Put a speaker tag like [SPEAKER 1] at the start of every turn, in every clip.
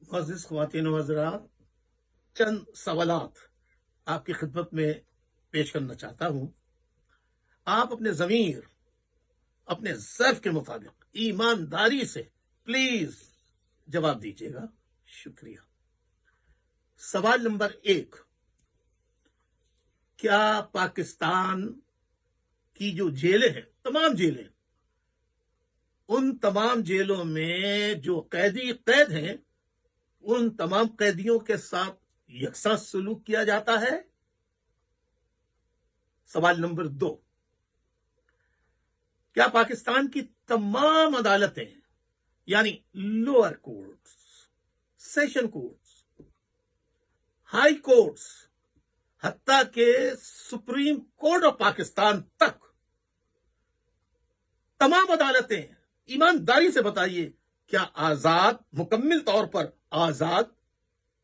[SPEAKER 1] मुअज़्ज़िज़ ख़वातीन व हज़रात, चंद सवालात आपकी खिदमत में पेश करना चाहता हूँ। आप अपने ज़मीर, अपने ज़र्फ़ के मुताबिक ईमानदारी से प्लीज़ जवाब दीजिएगा। शुक्रिया। सवाल नंबर 1, क्या पाकिस्तान की जो जेलें हैं, तमाम जेलें, उन तमाम जेलों में जो कैदी कैद हैं, उन तमाम कैदियों के साथ यकसा सलूक किया जाता है? सवाल नंबर 2, क्या पाकिस्तान की तमाम अदालतें यानी lower courts, session courts, high courts, हत्ता के सुप्रीम कोर्ट ऑफ पाकिस्तान तक तमाम अदालतें, ईमानदारी से बताइए, क्या आजाद, मुकम्मल तौर पर आजाद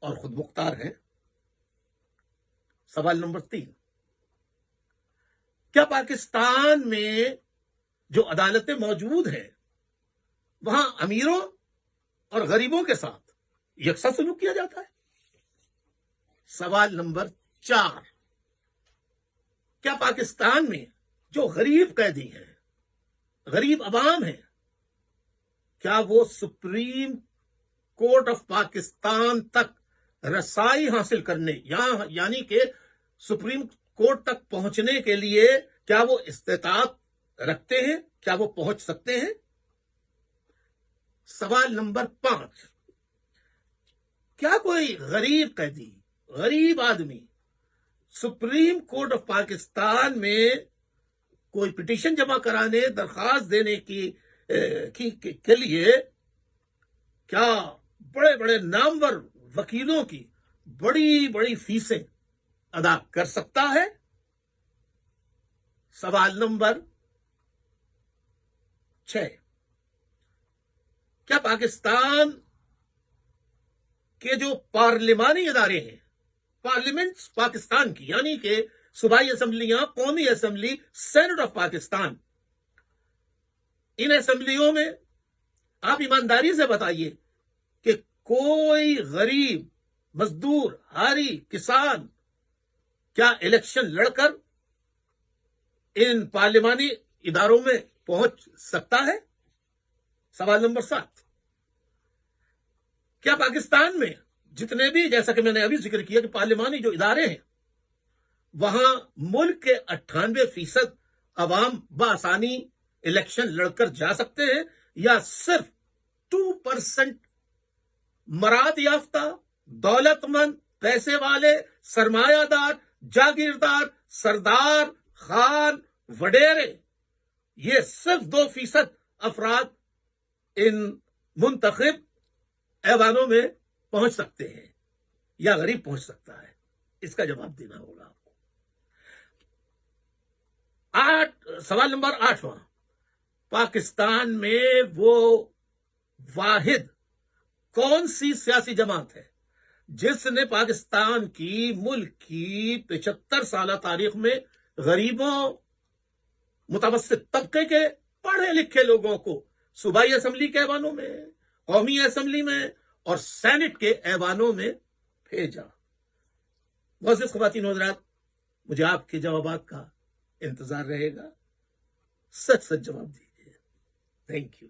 [SPEAKER 1] और खुद मुख्तार हैं? सवाल नंबर 3, क्या पाकिस्तान में जो अदालतें मौजूद हैं, वहां अमीरों और गरीबों के साथ यकसा सलूक किया जाता है? सवाल नंबर 4, क्या पाकिस्तान में जो गरीब कैदी हैं, गरीब अवाम हैं, क्या वो सुप्रीम कोर्ट ऑफ पाकिस्तान तक रसाई हासिल करने यानी कि सुप्रीम कोर्ट तक पहुंचने के लिए क्या वो इस्तेताअत रखते हैं? क्या वो पहुंच सकते हैं? सवाल नंबर 5, क्या कोई गरीब कैदी, गरीब आदमी सुप्रीम कोर्ट ऑफ पाकिस्तान में कोई पिटीशन जमा कराने, दरखास्त देने के लिए क्या बड़े बड़े नामवर वकीलों की बड़ी बड़ी फीसें अदा कर सकता है? सवाल नंबर 6, क्या पाकिस्तान के जो पार्लिमानी इदारे हैं, पार्लियामेंट्स पाकिस्तान की यानी कि सूबाई असेंबलियां, कौमी असेंबली, सेनेट ऑफ पाकिस्तान, इन असेंबलियों में आप ईमानदारी से बताइए कि कोई गरीब, मजदूर, हारी, किसान क्या इलेक्शन लड़कर इन पार्लिमानी इदारों में पहुंच सकता है? सवाल नंबर 7, क्या पाकिस्तान में जितने भी, जैसा कि मैंने अभी जिक्र किया कि पार्लिमानी जो इदारे हैं, वहां मुल्क के 98% अवाम बआसानी इलेक्शन लड़कर जा सकते हैं या सिर्फ 2% मराद याफ्ता, दौलतमंद, पैसे वाले, सरमायादार, जागीरदार, सरदार, खान, वडेरे, ये सिर्फ 2% अफराद इन मुंतखब ऐवानों में पहुंच सकते हैं या गरीब पहुंच सकता है? इसका जवाब देना होगा आपको। सवाल नंबर 8वां, पाकिस्तान में वो वाहिद कौन सी सियासी जमात है जिसने पाकिस्तान की मुल्क की 75 साल तारीख में गरीबों, मुतवस्सित तबके के पढ़े लिखे लोगों को सूबाई असेंबली के ऐवानों में, कौमी असेंबली में और सेनेट के ऐवानों में भेजा? मुअज़्ज़िज़ ख़वातीन व हज़रात, मुझे आपके जवाबात का इंतजार रहेगा। सच सच जवाब दीजिए। Thank you.